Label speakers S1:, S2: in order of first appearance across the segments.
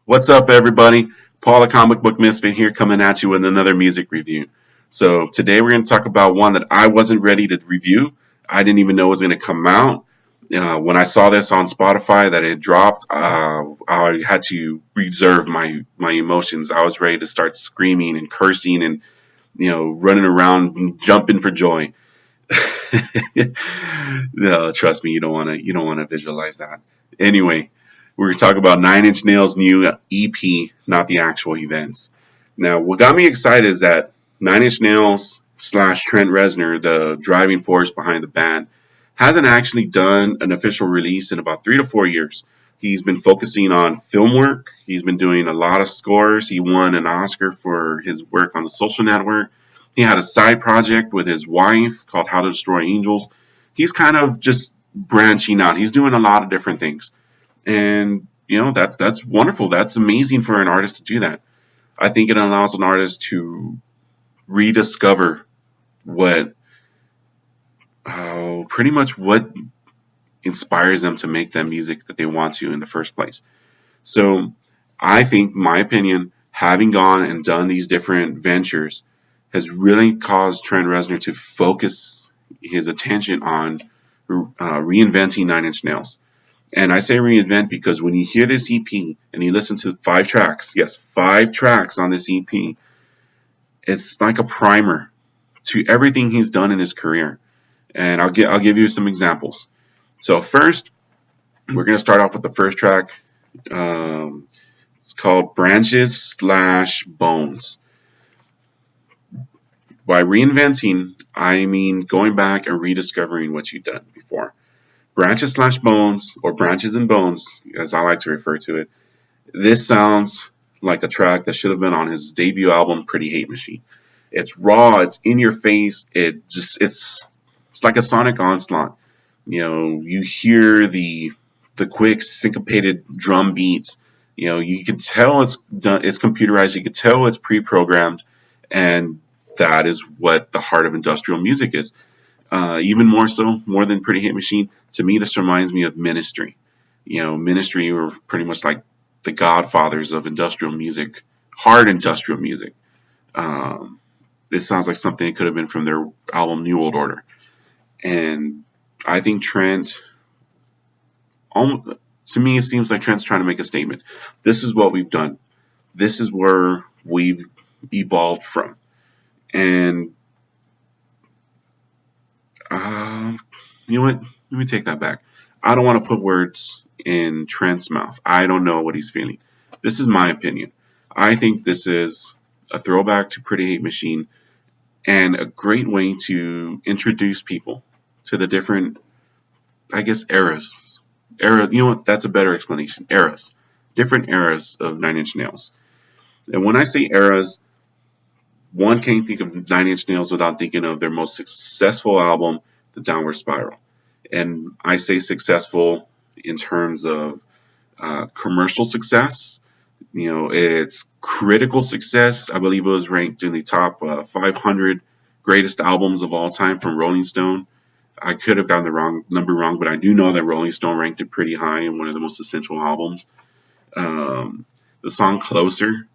S1: What's up, everybody? Paul, the comic book misfit here, coming at you with another music review. So today we're going to talk about one that I wasn't ready to review. I didn't even know it was going to come out. When I saw this on Spotify that it dropped, I had to reserve my emotions. I was ready to start screaming and cursing and running around and jumping for joy. No, trust me, you don't want to visualize that. Anyway, we're going to talk about Nine Inch Nails' new EP, not the actual events. Now, what got me excited is that Nine Inch Nails slash Trent Reznor, the driving force behind the band, hasn't actually done an official release in about 3 to 4 years. He's been focusing on film work. He's been doing a lot of scores. He won an Oscar for his work on The Social Network. He had a side project with his wife called How to Destroy Angels. He's kind of just branching out. He's doing a lot of different things. And that's wonderful. That's amazing for an artist to do that. I think it allows an artist to rediscover what pretty much what inspires them to make that music that they want to in the first place. So I think, my opinion, having gone and done these different ventures has really caused Trent Reznor to focus his attention on reinventing Nine Inch Nails. And I say reinvent because when you hear this EP and you listen to 5 tracks, yes, 5 tracks on this EP, it's like a primer to everything he's done in his career. And I'll give you some examples. So first, we're going to start off with the first track. It's called Branches slash Bones. By reinventing, I mean going back and rediscovering what you've done before. Branches slash Bones, or Branches and Bones, as I like to refer to it. This sounds like a track that should have been on his debut album, Pretty Hate Machine. It's raw, it's in your face, it's like a sonic onslaught. You hear the quick syncopated drum beats. You can tell it's done, it's computerized, you can tell it's pre-programmed, and that is what the heart of industrial music is. Even more so, more than Pretty Hate Machine, to me this reminds me of Ministry. Ministry were pretty much like the godfathers of industrial music, hard industrial music. This sounds like something that could have been from their album New World Order. And I think Trent, to me, it seems like Trent's trying to make a statement. This is what we've done. This is where we've evolved from. And you know what? Let me take that back. I don't want to put words in Trent's mouth. I don't know what he's feeling. This is my opinion. I think this is a throwback to Pretty Hate Machine and a great way to introduce people to the different, I guess, eras. You know what? That's a better explanation. Eras. Different eras of Nine Inch Nails. And when I say eras, one can't think of Nine Inch Nails without thinking of their most successful album, The Downward Spiral. And I say successful in terms of commercial success. It's critical success. I believe it was ranked in the top 500 greatest albums of all time from Rolling Stone. I could have gotten the number wrong, but I do know that Rolling Stone ranked it pretty high in one of the most essential albums. The song Closer,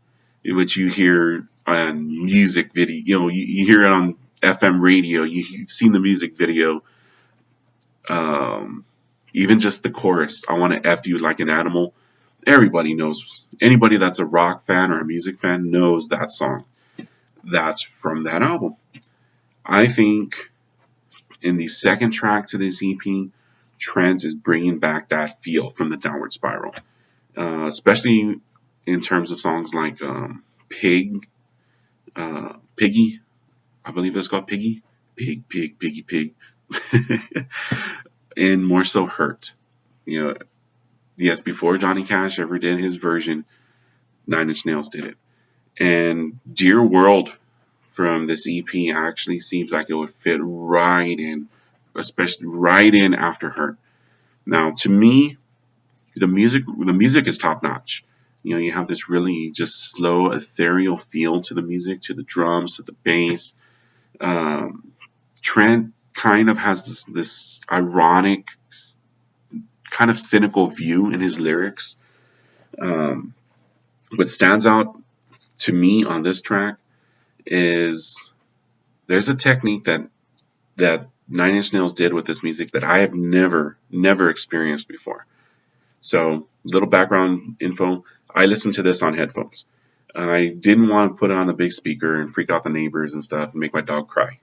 S1: which you hear on music video, you hear it on FM radio, you've seen the music video, even just the chorus, I want to F you like an animal. Everybody knows, anybody that's a rock fan or a music fan knows that song. That's from that album. I think in the second track to this EP, Trent is bringing back that feel from the Downward Spiral, especially in terms of songs like Piggy, I believe it's called Piggy, Piggy, and more so Hurt. Yes, before Johnny Cash ever did his version, Nine Inch Nails did it. And Dear World from this EP actually seems like it would fit right in, especially right in after Hurt. Now, to me, the music is top notch. You have this really just slow, ethereal feel to the music, to the drums, to the bass. Trent kind of has this ironic, kind of cynical view in his lyrics. What stands out to me on this track is there's a technique that Nine Inch Nails did with this music that I have never experienced before. So, little background info. I listened to this on headphones. I didn't want to put it on a big speaker and freak out the neighbors and stuff and make my dog cry.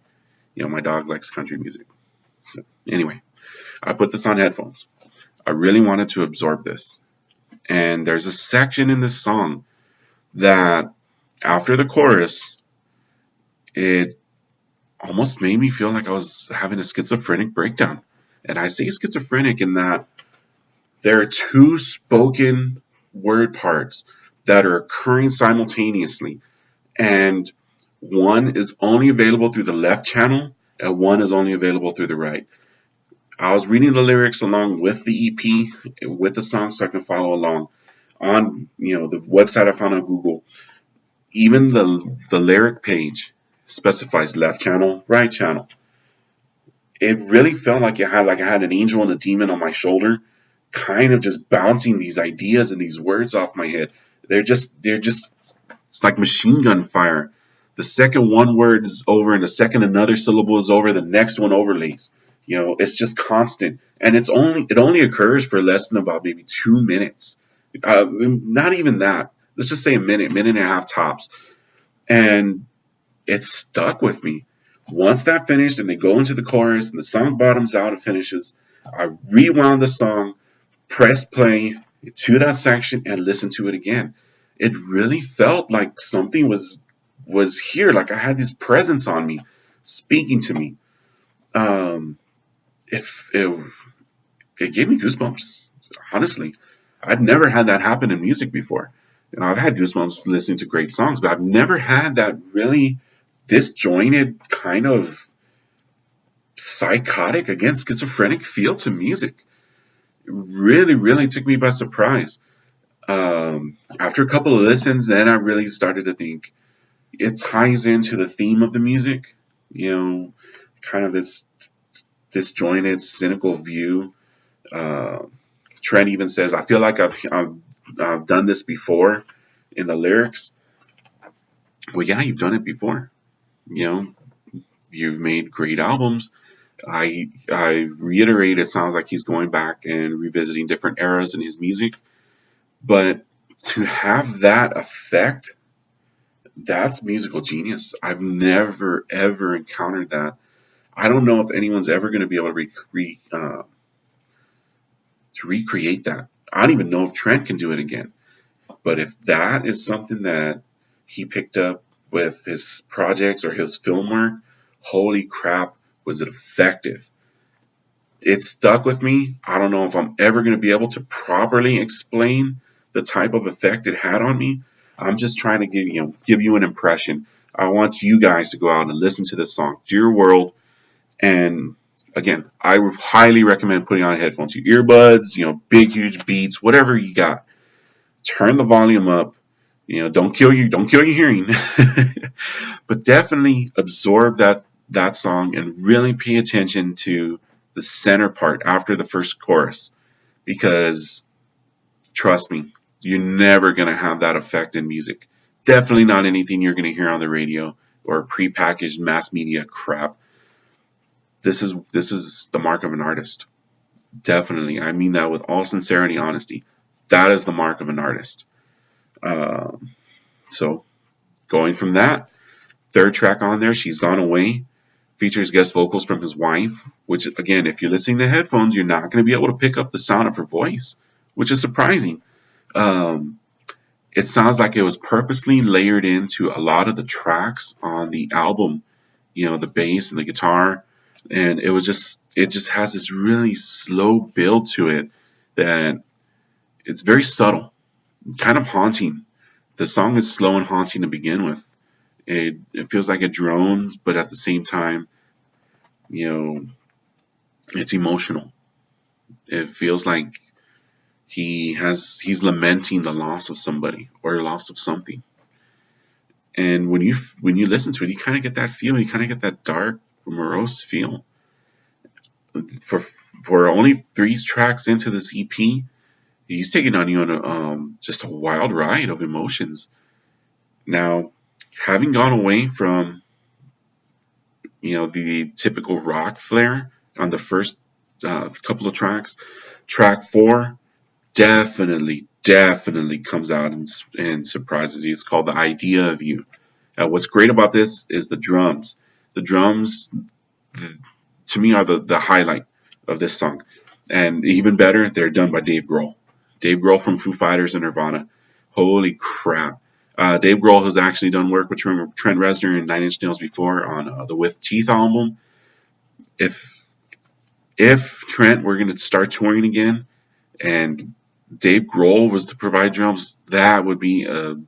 S1: My dog likes country music. So, anyway, I put this on headphones. I really wanted to absorb this. And there's a section in this song that, after the chorus, it almost made me feel like I was having a schizophrenic breakdown. And I say schizophrenic in that there are two spoken word parts that are occurring simultaneously. And one is only available through the left channel and one is only available through the right. I was reading the lyrics along with the EP, with the song, so I can follow along on the website I found on Google. Even the lyric page specifies left channel, right channel. It really felt like I had an angel and a demon on my shoulder, kind of just bouncing these ideas and these words off my head. They're just it's like machine gun fire. The second one word is over and the second another syllable is over, the next one overlays. It's just constant, and it only occurs for less than about maybe 2 minutes. Not even that. Let's just say a minute and a half tops. And it stuck with me. Once that finished and they go into the chorus and the song bottoms out and finishes, I rewound the song, pressed play to that section, and listened to it again. It really felt like something was here, like I had this presence on me, speaking to me. It gave me goosebumps. Honestly, I'd never had that happen in music before. I've had goosebumps listening to great songs, but I've never had that really disjointed kind of psychotic, again, schizophrenic feel to music. It really, really took me by surprise. After a couple of listens, then I really started to think it ties into the theme of the music. Kind of this disjointed, cynical view. Trent even says, "I feel like I've done this before," in the lyrics. Well, yeah, you've done it before. You've made great albums. I reiterate, it sounds like he's going back and revisiting different eras in his music. But to have that effect, that's musical genius. I've never, ever encountered that. I don't know if anyone's ever going to be able to recreate that. I don't even know if Trent can do it again. But if that is something that he picked up with his projects or his film work, holy crap, was it effective. It stuck with me. I don't know if I'm ever going to be able to properly explain the type of effect it had on me. I'm just trying to give you an impression. I want you guys to go out and listen to this song, Dear World. And again, I highly recommend putting on headphones, your earbuds, big, huge beats, whatever you got. Turn the volume up. Don't kill your hearing, but definitely absorb that song and really pay attention to the center part after the first chorus, because trust me, you're never going to have that effect in music. Definitely not anything you're going to hear on the radio or prepackaged mass media crap. This is the mark of an artist. Definitely. I mean that with all sincerity, honesty. That is the mark of an artist. So going from that, third track on there, She's Gone Away, features guest vocals from his wife, which, again, if you're listening to headphones, you're not going to be able to pick up the sound of her voice, which is surprising. It sounds like it was purposely layered into a lot of the tracks on the album, the bass and the guitar, and it just has this really slow build to it that it's very subtle, kind of haunting. The song is slow and haunting to begin with. It feels like it drones, but at the same time, it's emotional. It feels like he's lamenting the loss of somebody or the loss of something. And when you listen to it, you kind of get that feeling. You kind of get that dark, morose feel. For only 3 tracks into this EP, he's taking on you on just a wild ride of emotions. Now, having gone away from the typical rock flair on the first couple of tracks, track 4 definitely comes out and surprises you. It's called The Idea of You. What's great about this is the drums. The drums, to me, are the highlight of this song. And even better, they're done by Dave Grohl. Dave Grohl from Foo Fighters and Nirvana. Holy crap. Dave Grohl has actually done work with Trent Reznor and Nine Inch Nails before on the With Teeth album. If Trent were going to start touring again and Dave Grohl was to provide drums, that would be an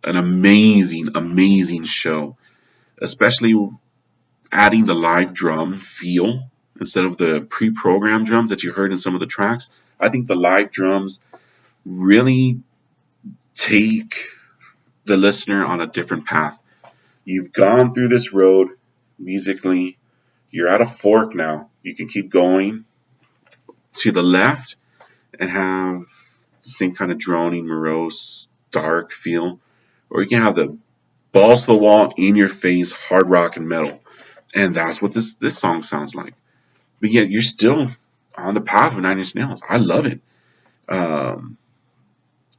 S1: amazing show. Especially adding the live drum feel instead of the pre-programmed drums that you heard in some of the tracks. I think the live drums really take the listener on a different path. You've gone through this road musically. You're at a fork now. You can keep going to the left and have the same kind of droning, morose, dark feel. Or you can have the balls to the wall, in your face, hard rock and metal. And that's what this song sounds like. But yet you're still on the path of Nine Inch Nails. I love it.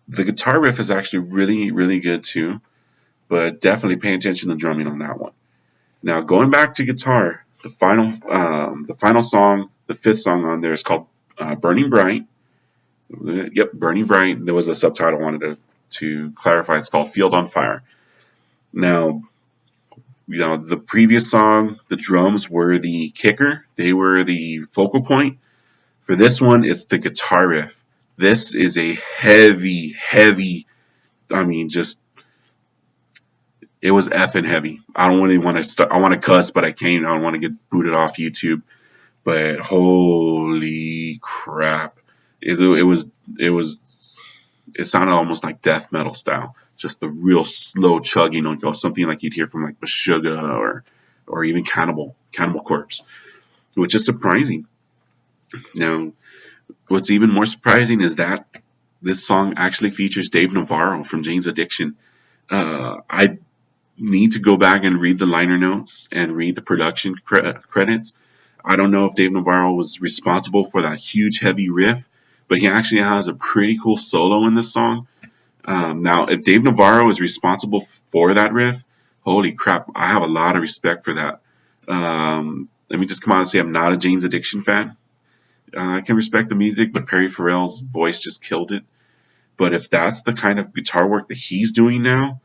S1: The guitar riff is actually really good too. But definitely pay attention to the drumming on that one. Now going back to guitar, the final song, the 5th song on there is called Burning Bright. Yep, Burning Bright. There was a subtitle I wanted to clarify. It's called Field on Fire. Now, the previous song, the drums were the kicker. They were the focal point. For this one, it's the guitar riff. This is a heavy, it was effing heavy. I don't really want to start. I want to cuss, but I can't. I don't want to get booted off YouTube. But holy crap. It sounded almost like death metal style. Just the real slow chugging, something like you'd hear from like Meshuggah or even Cannibal Corpse, which is surprising. Now, what's even more surprising is that this song actually features Dave Navarro from Jane's Addiction. I need to go back and read the liner notes and read the production credits. I don't know if Dave Navarro was responsible for that huge heavy riff, but he actually has a pretty cool solo in this song. Now, if Dave Navarro is responsible for that riff, holy crap, I have a lot of respect for that. Let me just come out and say I'm not a Jane's Addiction fan. I can respect the music, but Perry Farrell's voice just killed it. But if that's the kind of guitar work that he's doing now,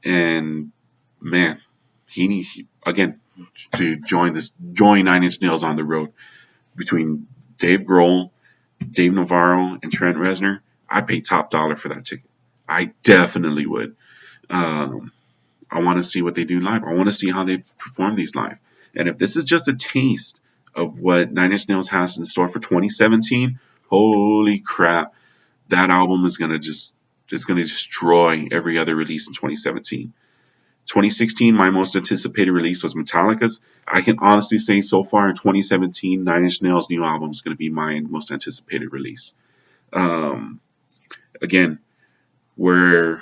S1: and man, he again to join Nine Inch Nails on the road between Dave Grohl, Dave Navarro, and Trent Reznor, I pay top dollar for that ticket. I definitely would. I want to see what they do live. I want to see how they perform these live. And if this is just a taste of what Nine Inch Nails has in store for 2017, holy crap, that album is going to destroy every other release in 2017. 2016, my most anticipated release was Metallica's. I can honestly say so far in 2017, Nine Inch Nails' new album is going to be my most anticipated release. Again, we're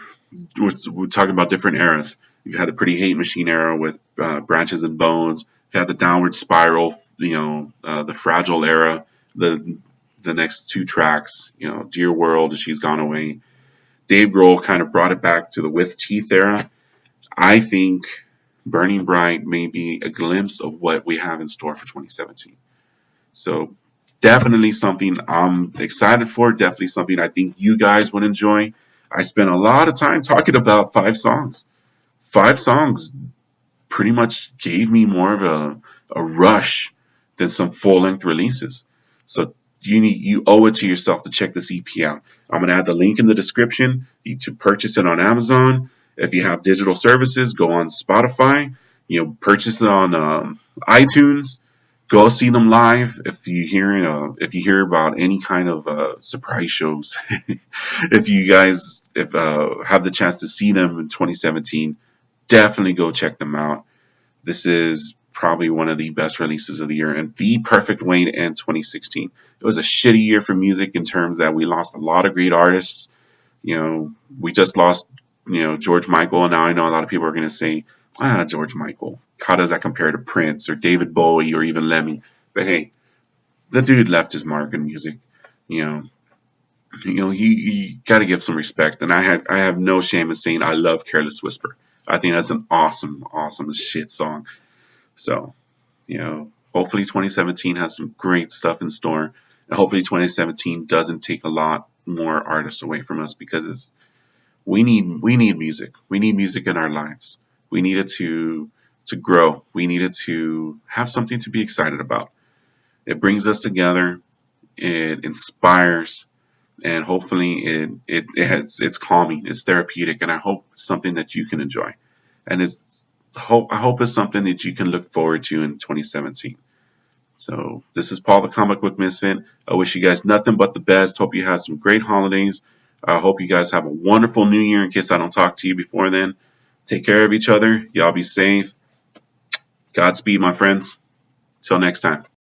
S1: talking about different eras. You've had the Pretty Hate Machine era with Branches and Bones. You've had the Downward Spiral, the Fragile era. The next 2 tracks, Dear World, She's Gone Away. Dave Grohl kind of brought it back to the With Teeth era. I think Burning Bright may be a glimpse of what we have in store for 2017. So definitely something I'm excited for. Definitely something I think you guys would enjoy. I spent a lot of time talking about 5 songs. 5 songs pretty much gave me more of a rush than some full-length releases. So you owe it to yourself to check this EP out. I'm going to add the link in the description to purchase it on Amazon. If you have digital services, go on Spotify. Purchase it on iTunes. Go see them live. If you hear about any kind of surprise shows, if you guys have the chance to see them in 2017, definitely go check them out. This is probably one of the best releases of the year and the perfect way to end 2016. It was a shitty year for music in terms that we lost a lot of great artists. We just lost, George Michael, and now I know a lot of people are going to say, George Michael, how does that compare to Prince or David Bowie or even Lemmy? But hey, the dude left his mark in music. You know, you got to give some respect, and I have no shame in saying I love Careless Whisper. I think that's an awesome, awesome as shit song. So, hopefully 2017 has some great stuff in store, and hopefully 2017 doesn't take a lot more artists away from us because we need music. We need music in our lives. We need it to grow. We need it to have something to be excited about. It brings us together. It inspires, and hopefully it's calming. It's therapeutic, and I hope it's something that you can enjoy. And I hope it's something that you can look forward to in 2017. So this is Paul, the comic book misfit. I wish you guys nothing but the best. Hope you have some great holidays. I hope you guys have a wonderful new year in case I don't talk to you before then. Take care of each other. Y'all be safe. Godspeed, my friends. Till next time.